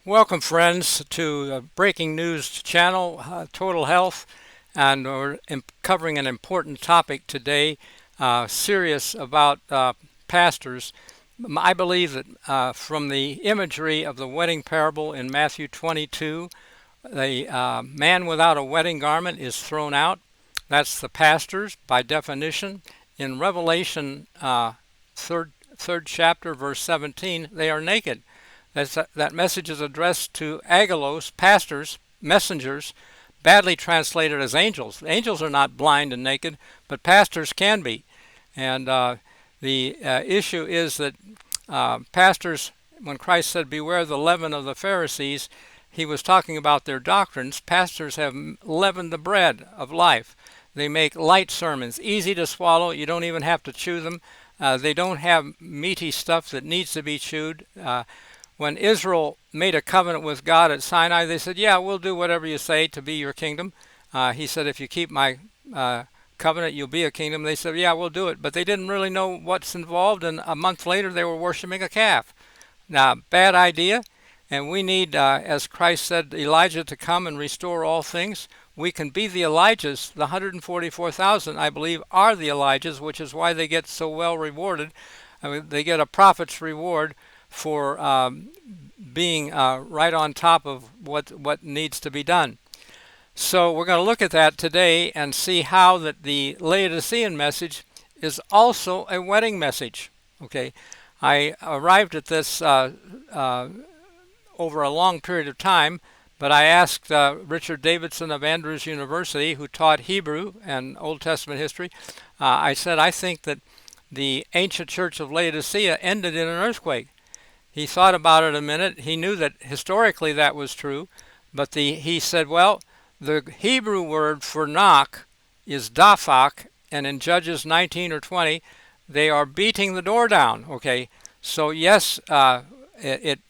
Welcome, friends, to the Breaking News channel, Total Health, and we're covering an important topic today, serious about pastors. I believe that from the imagery of the wedding parable in Matthew 22, the man without a wedding garment is thrown out. That's the pastors, by definition. In Revelation third chapter, verse 17, they are naked. That message is addressed to agelos, pastors, messengers, badly translated as angels. Angels are not blind and naked, but pastors can be. And the issue is that pastors, when Christ said, "Beware the leaven of the Pharisees," he was talking about their doctrines. Pastors have leavened the bread of life. They make light sermons, easy to swallow. You don't even have to chew them. They don't have meaty stuff that needs to be chewed. When Israel made a covenant with God at Sinai, they said, "Yeah, we'll do whatever you say to be your kingdom." He said, "If you keep my covenant, you'll be a kingdom." They said, "Yeah, we'll do it." But they didn't really know what's involved, and a month later they were worshiping a calf. Now, bad idea, and we need, as Christ said, Elijah to come and restore all things. We can be the Elijahs. The 144,000, I believe, are the Elijahs, which is why they get so well rewarded. I mean, they get a prophet's reward for being right on top of what needs to be done. So we're going to look at that today and see how that the Laodicean message is also a wedding message. Okay, I arrived at this over a long period of time, but I asked Richard Davidson of Andrews University, who taught Hebrew and Old Testament history, I said, I think that the ancient church of Laodicea ended in an earthquake. He thought about it a minute. He knew that historically that was true, but he said, well, the Hebrew word for knock is dafak, and in Judges 19 or 20, they are beating the door down. Okay, so yes, it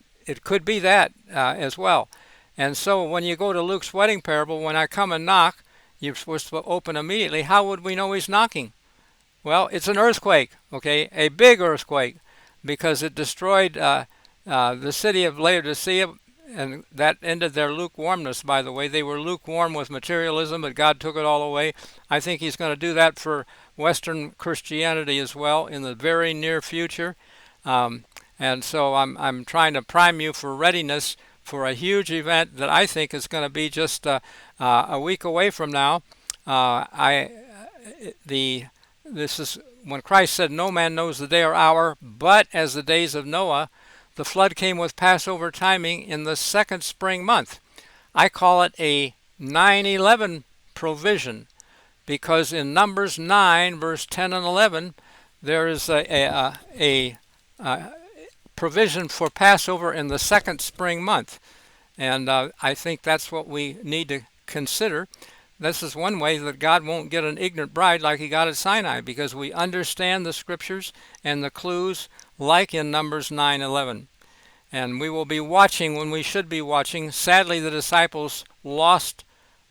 could be that as well. And so when you go to Luke's wedding parable, when I come and knock, you're supposed to open immediately. How would we know he's knocking? Well, it's an earthquake. Okay, a big earthquake, because it destroyed the city of Laodicea, and that ended their lukewarmness, by the way. They were lukewarm with materialism, but God took it all away. I think he's going to do that for Western Christianity as well in the very near future. And so I'm trying to prime you for readiness for a huge event that I think is going to be just a week away from now. This is when Christ said, "No man knows the day or hour, but as the days of Noah." The flood came with Passover timing in the second spring month. I call it a 9/11 provision, because in Numbers 9, verse 10 and 11, there is a provision for Passover in the second spring month. And I think that's what we need to consider. This is one way that God won't get an ignorant bride like he got at Sinai, because we understand the scriptures and the clues, like in Numbers 9:11. And we will be watching when we should be watching. Sadly, the disciples lost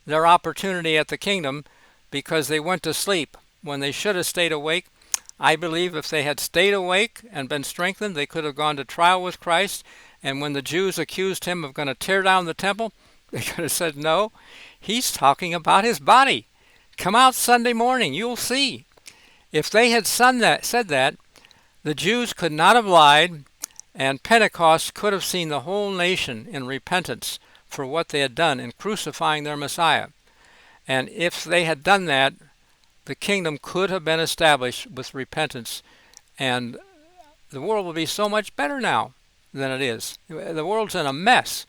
their opportunity at the kingdom because they went to sleep when they should have stayed awake. I believe if they had stayed awake and been strengthened, they could have gone to trial with Christ. And when the Jews accused him of going to tear down the temple, they could have said, "No, he's talking about his body. Come out Sunday morning, you'll see." If they had said that, the Jews could not have lied, and Pentecost could have seen the whole nation in repentance for what they had done in crucifying their Messiah. And if they had done that, the kingdom could have been established with repentance, and the world will be so much better now than it is. The world's in a mess,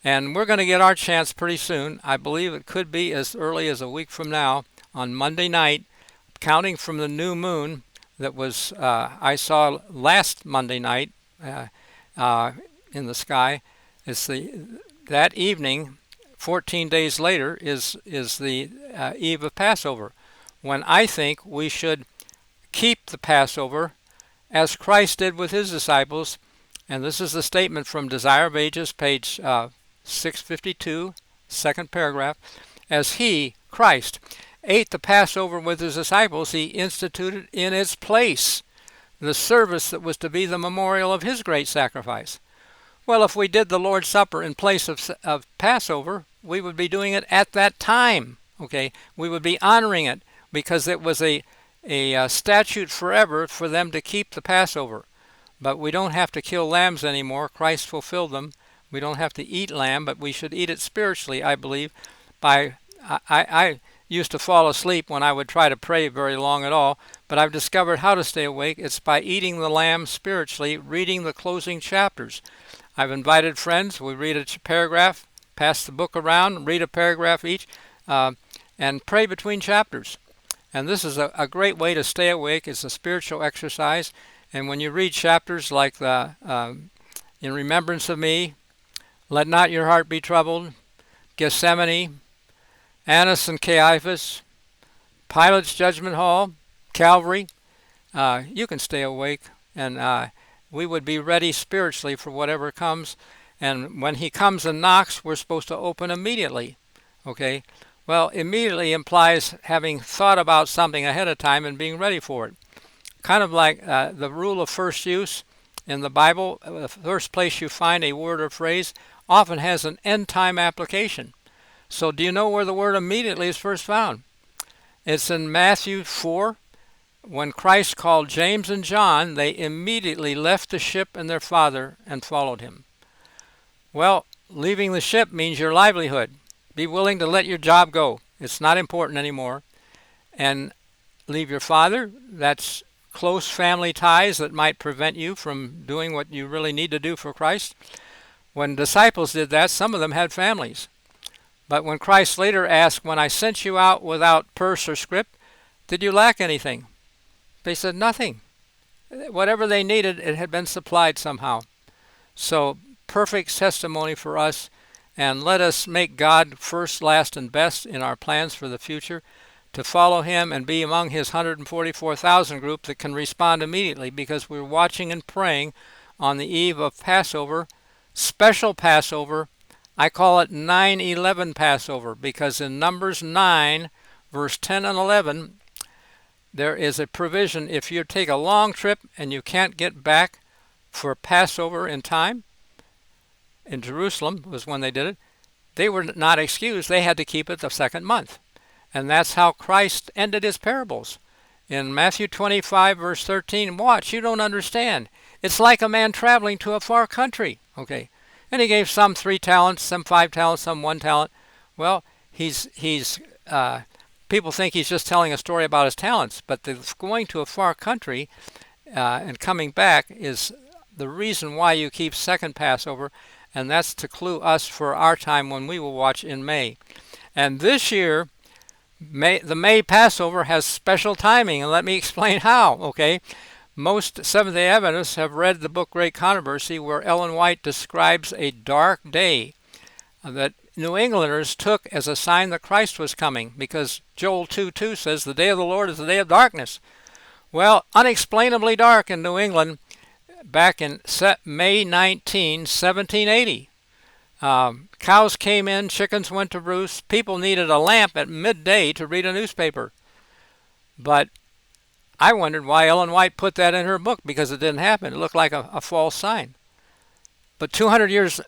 and we're going to get our chance pretty soon. I believe it could be as early as a week from now, on Monday night, counting from the new moon that was I saw last Monday night in the sky. It's that evening, 14 days later, is the eve of Passover, when I think we should keep the Passover as Christ did with his disciples. And this is the statement from Desire of Ages, page 652, second paragraph. As he, Christ, ate the Passover with his disciples, he instituted in its place the service that was to be the memorial of his great sacrifice. Well, if we did the Lord's Supper in place of Passover, we would be doing it at that time. Okay, we would be honoring it because it was a statute forever for them to keep the Passover. But we don't have to kill lambs anymore. Christ fulfilled them. We don't have to eat lamb, but we should eat it spiritually, I believe. I used to fall asleep when I would try to pray very long at all, but I've discovered how to stay awake. It's by eating the lamb spiritually, reading the closing chapters. I've invited friends. We read a paragraph, pass the book around, read a paragraph each, and pray between chapters. And this is a great way to stay awake. It's a spiritual exercise. And when you read chapters like In Remembrance of Me, Let Not Your Heart Be Troubled, Gethsemane, Annas and Caiaphas, Pilate's Judgment Hall, Calvary, you can stay awake, and we would be ready spiritually for whatever comes. And when he comes and knocks, we're supposed to open immediately. Okay? Well, immediately implies having thought about something ahead of time and being ready for it. Kind of like the rule of first use in the Bible, the first place you find a word or phrase often has an end time application. So do you know where the word immediately is first found? It's in Matthew 4. When Christ called James and John, they immediately left the ship and their father and followed him. Well, leaving the ship means your livelihood. Be willing to let your job go. It's not important anymore. And leave your father. That's close family ties that might prevent you from doing what you really need to do for Christ. When disciples did that, some of them had families. But when Christ later asked, when I sent you out without purse or scrip, did you lack anything? They said nothing. Whatever they needed, it had been supplied somehow. So perfect testimony for us. And let us make God first, last, and best in our plans for the future, to follow him and be among his 144,000 group that can respond immediately, because we're watching and praying on the eve of Passover, special Passover. I call it 9/11 Passover, because in Numbers 9, verse 10 and 11, there is a provision. If you take a long trip and you can't get back for Passover in time, in Jerusalem was when they did it, they were not excused. They had to keep it the second month. And that's how Christ ended his parables. In Matthew 25, verse 13, watch, you don't understand. It's like a man traveling to a far country. Okay. And he gave some 3 talents, some 5 talents, some 1 talent. Well, people think he's just telling a story about his talents, but going to a far country and coming back is the reason why you keep second Passover, and that's to clue us for our time when we will watch in May. And this year, the May Passover has special timing, and let me explain how, okay? Most Seventh-day Adventists have read the book Great Controversy, where Ellen White describes a dark day that New Englanders took as a sign that Christ was coming, because Joel 2:2 says, the day of the Lord is the day of darkness. Well, unexplainably dark in New England back in May 19, 1780. Cows came in, chickens went to roost. People needed a lamp at midday to read a newspaper. But I wondered why Ellen White put that in her book, because it didn't happen. It looked like a false sign. But 200 years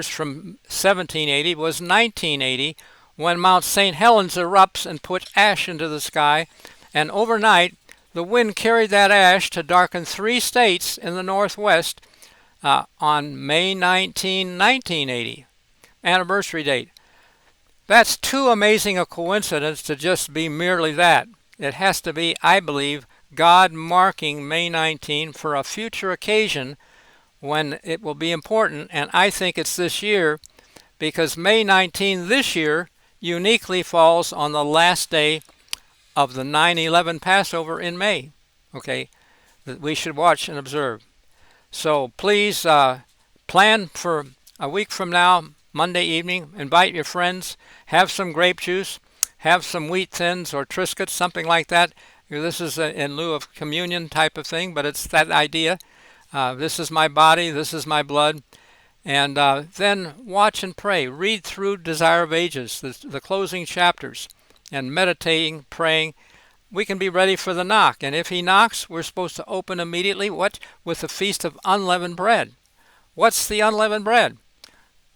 from 1780 was 1980, when Mount St. Helens erupts and puts ash into the sky, and overnight the wind carried that ash to darken 3 states in the Northwest on May 19, 1980, anniversary date. That's too amazing a coincidence to just be merely that. It has to be, I believe, God marking May 19 for a future occasion when it will be important, and I think it's this year, because May 19 this year uniquely falls on the last day of the 9/11 Passover in May, okay, that we should watch and observe. So please plan for a week from now, Monday evening. Invite your friends. Have some grape juice. Have some wheat thins or Triscuits, something like that. This is in lieu of communion type of thing, but it's that idea. This is my body. This is my blood. And then watch and pray. Read through Desire of Ages, the closing chapters, and meditating, praying. We can be ready for the knock. And if he knocks, we're supposed to open immediately. What? With the Feast of Unleavened Bread. What's the unleavened bread?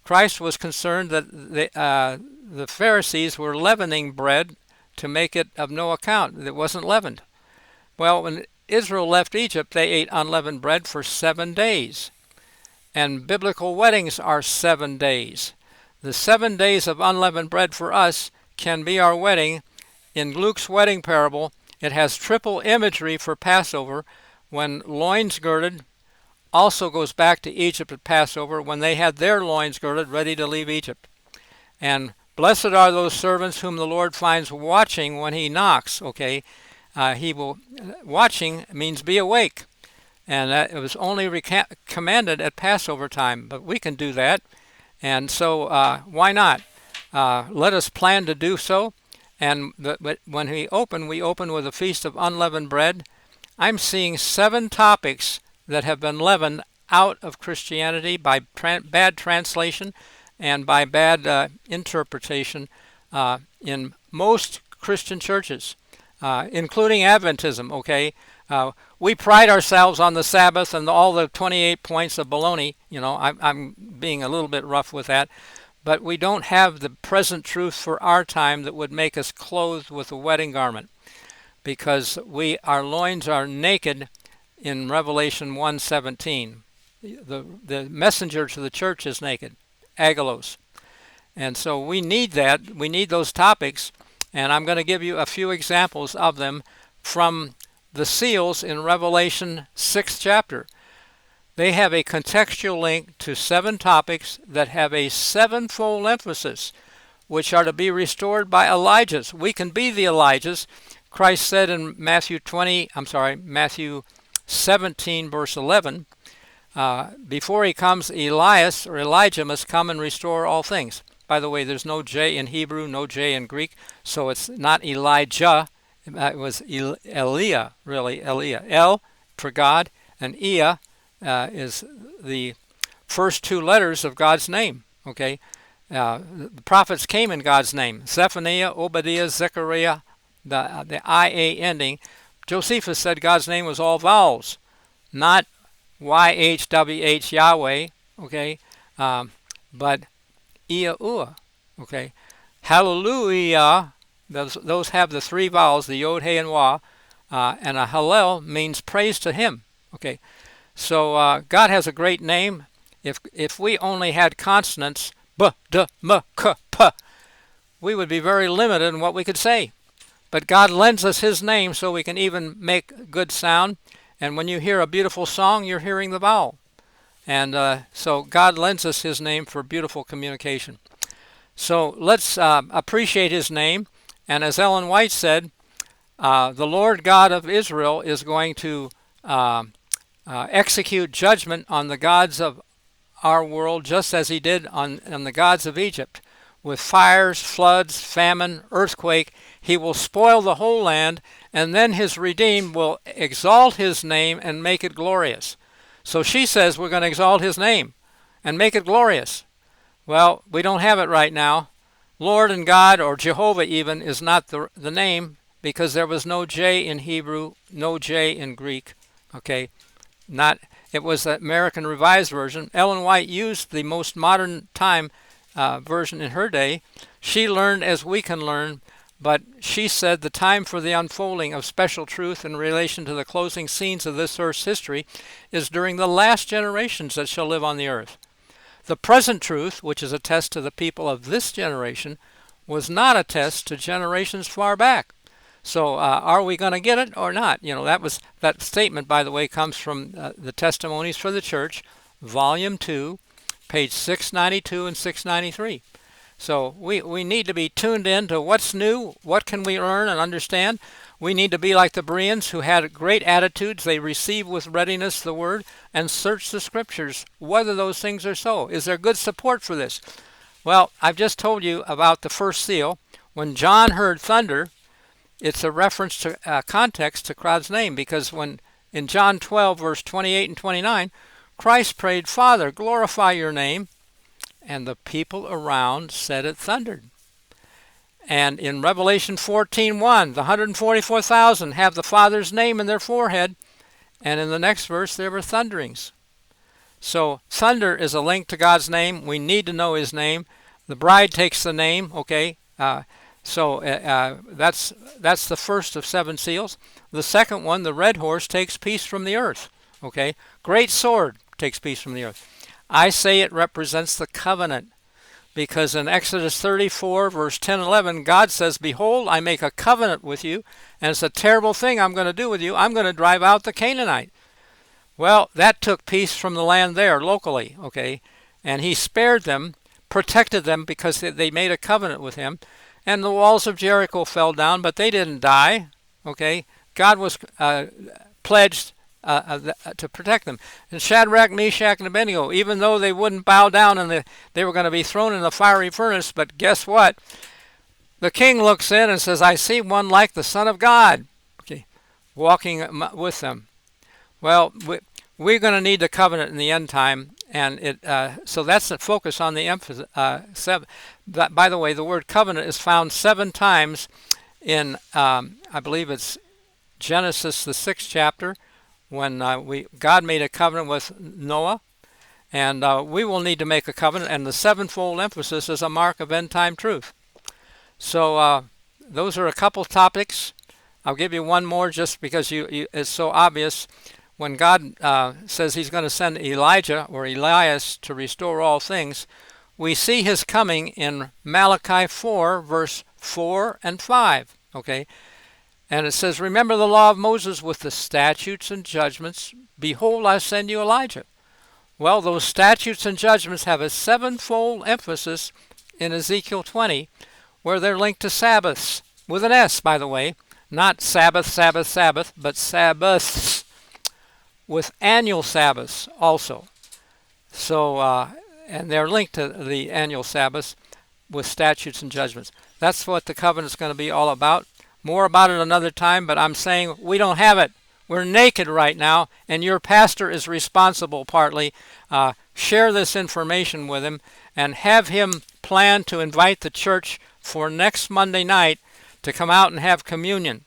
Christ was concerned that the Pharisees were leavening bread to make it of no account. It wasn't leavened. Well, when Israel left Egypt, they ate unleavened bread for 7 days. And biblical weddings are 7 days. The 7 days of unleavened bread for us can be our wedding. In Luke's wedding parable, it has triple imagery for Passover. When loins girded also goes back to Egypt at Passover when they had their loins girded ready to leave Egypt. And blessed are those servants whom the Lord finds watching when he knocks. Okay, watching means be awake. And that it was only commanded at Passover time, but we can do that. And so why not? Let us plan to do so. And when we open with a feast of unleavened bread. I'm seeing 7 topics that have been leavened out of Christianity by bad translation and by bad interpretation in most Christian churches, including Adventism. Okay, we pride ourselves on the Sabbath and all the 28 points of baloney. I'm being a little bit rough with that, but we don't have the present truth for our time that would make us clothed with a wedding garment, because our loins are naked in Revelation 1:17. The messenger to the church is naked, agolos. And so we need that. We need those topics, and I'm going to give you a few examples of them from the seals in Revelation 6th chapter. They have a contextual link to 7 topics that have a 7-fold emphasis, which are to be restored by Elijahs. We can be the Elijahs. Christ said in Matthew 17, verse 11, before he comes, Elias or Elijah must come and restore all things. By the way, there's no J in Hebrew, no J in Greek, so it's not Elijah. It was Eliah, really, Eliah. El for God, and Ia is the first 2 letters of God's name. Okay, the prophets came in God's name: Zephaniah, Obadiah, Zechariah, the IA ending. Josephus said God's name was all vowels, not YHWH Yahweh. Okay, but Iaua. Okay, Hallelujah. Those have the 3 vowels, the Yod, He, and Wah, and a Hallel means praise to Him. Okay, so God has a great name. If we only had consonants, B, D, M, K, P, we would be very limited in what we could say. But God lends us His name so we can even make good sound. And when you hear a beautiful song, you're hearing the vowel. And so God lends us His name for beautiful communication. So let's appreciate His name. And as Ellen White said, the Lord God of Israel is going to execute judgment on the gods of our world, just as He did on the gods of Egypt. With fires, floods, famine, earthquake, He will spoil the whole land, and then His redeemed will exalt His name and make it glorious. So she says we're going to exalt His name and make it glorious. Well, we don't have it right now. Lord and God, or Jehovah even, is not the name, because there was no J in Hebrew, no J in Greek. Okay, it was the American Revised Version. Ellen White used the most modern time version in her day. She learned as we can learn, but she said the time for the unfolding of special truth in relation to the closing scenes of this earth's history is during the last generations that shall live on the earth. The present truth, which is a test to the people of this generation, was not a test to generations far back. So are we going to get it or not? That statement, by the way, comes from the Testimonies for the Church, Volume 2, page 692 and 693. So we need to be tuned in to what's new, what can we learn and understand. We need to be like the Bereans, who had great attitudes. They receive with readiness the word and search the scriptures, whether those things are so. Is there good support for this? Well, I've just told you about the first seal. When John heard thunder, it's a reference to context to God's name, because when in John 12, verse 28 and 29, Christ prayed, Father, glorify your name, and the people around said it thundered. And in Revelation 14:1, the 144,000 have the Father's name in their forehead, and in the next verse there were thunderings. So thunder is a link to God's name. We need to know his name. The bride takes the name, okay? That's the first of 7 seals. The second one, the red horse, takes peace from the earth, okay? Great sword takes peace from the earth. I say it represents the covenant, because in Exodus 34, verse 10 and 11, God says, behold, I make a covenant with you, and it's a terrible thing I'm going to do with you. I'm going to drive out the Canaanite. Well, that took peace from the land there locally, okay? And he spared them, protected them, because they made a covenant with him. And the walls of Jericho fell down, but they didn't die, okay? God was pledged to protect them. And Shadrach, Meshach, and Abednego, even though they wouldn't bow down and they were going to be thrown in the fiery furnace, but guess what? The king looks in and says, I see one like the Son of God, okay, walking with them. Well, we're going to need the covenant in the end time, and so that's the focus on the emphasis. By the way, the word covenant is found 7 times in, I believe it's Genesis, the 6th chapter, when God made a covenant with Noah, and we will need to make a covenant, and the 7-fold emphasis is a mark of end-time truth. So those are a couple topics. I'll give you one more just because it's so obvious. When God says he's going to send Elijah or Elias to restore all things, we see his coming in Malachi 4, verse 4 and 5, okay? And it says, remember the law of Moses with the statutes and judgments. Behold, I send you Elijah. Well, those statutes and judgments have a 7-fold emphasis in Ezekiel 20, where they're linked to Sabbaths, with an S, by the way, not Sabbath, Sabbath, Sabbath, but Sabbaths, with annual Sabbaths also. So, and they're linked to the annual Sabbaths with statutes and judgments. That's what the covenant's going to be all about. More about it another time, but I'm saying we don't have it. We're naked right now, and your pastor is responsible partly. Share this information with him and have him plan to invite the church for next Monday night to come out and have communion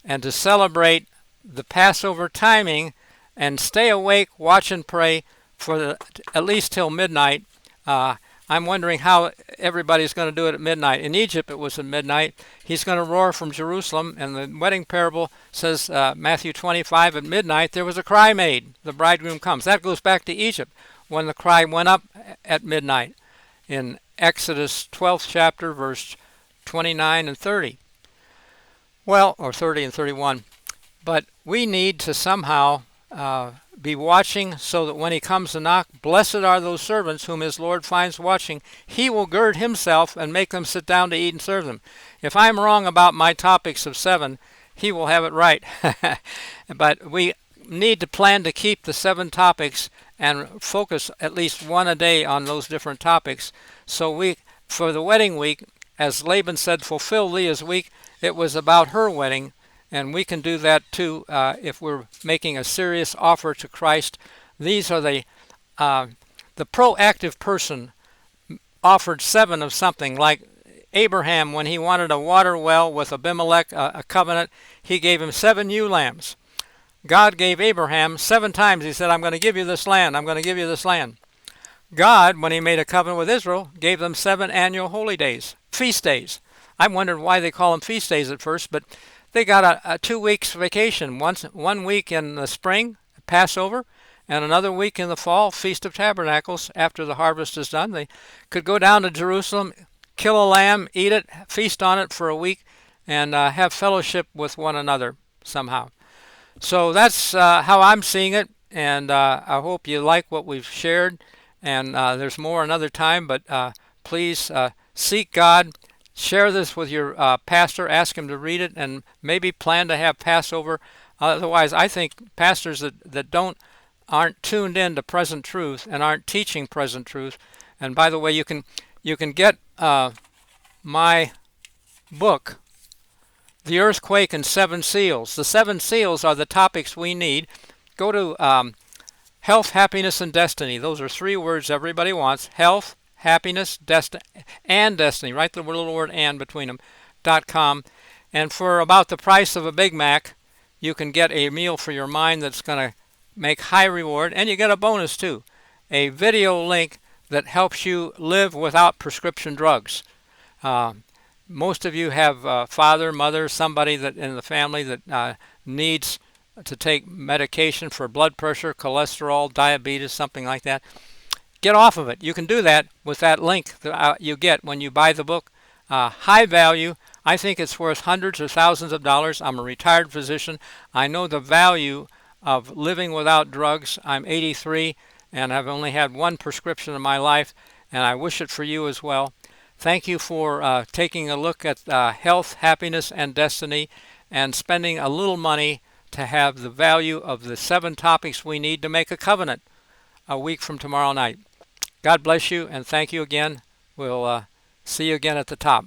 and to celebrate the Passover timing and stay awake, watch and pray for at least till midnight. I'm wondering how everybody's going to do it at midnight. In Egypt, it was at midnight. He's going to roar from Jerusalem, and the wedding parable says, Matthew 25, at midnight, there was a cry made. The bridegroom comes. That goes back to Egypt, when the cry went up at midnight in Exodus 12th chapter, verse 29 and 30. Well, or 30 and 31. But we need to somehow be watching, so that when he comes to knock, blessed are those servants whom his Lord finds watching. He will gird himself and make them sit down to eat and serve them. If I'm wrong about my topics of 7, he will have it right. But we need to plan to keep the 7 topics and focus at least one a day on those different topics. So for the wedding week, as Laban said, fulfill Leah's week, it was about her wedding. And we can do that too if we're making a serious offer to Christ. These are the proactive person offered 7 of something, like Abraham when he wanted a water well with Abimelech, a covenant. He gave him 7 ewe lambs. God gave Abraham 7 times. He said, I'm going to give you this land. I'm going to give you this land. God, when he made a covenant with Israel, gave them 7 annual holy days, feast days. I wondered why they call them feast days at first, but they got a 2 weeks vacation, 1 week in the spring, Passover, and another week in the fall, Feast of Tabernacles, after the harvest is done. They could go down to Jerusalem, kill a lamb, eat it, feast on it for a week, and have fellowship with one another somehow. So that's how I'm seeing it, and I hope you like what we've shared, and there's more another time, but please seek God. Share this with your pastor. Ask him to read it and maybe plan to have Passover. Otherwise, I think pastors that aren't tuned in to present truth and aren't teaching present truth. And by the way, you can get my book, The Earthquake and 7 Seals. The 7 seals are the topics we need. Go to health, happiness, and destiny. Those are 3 words everybody wants. Health, happiness, and destiny. Write the little word "and" between them. .com. And for about the price of a Big Mac, you can get a meal for your mind that's going to make high reward, and you get a bonus too. a video link that helps you live without prescription drugs. Uh, Most of you have father, mother, somebody that in the family that needs to take medication for blood pressure, cholesterol, diabetes, something like that. Get off of it. You can do that with that link that you get when you buy the book. High value. I think it's worth hundreds or thousands of dollars. I'm a retired physician. I know the value of living without drugs. I'm 83 and I've only had one prescription in my life, and I wish it for you as well. Thank you for taking a look at health, happiness, and destiny, and spending a little money to have the value of the 7 topics we need to make a covenant a week from tomorrow night. God bless you, and thank you again. We'll see you again at the top.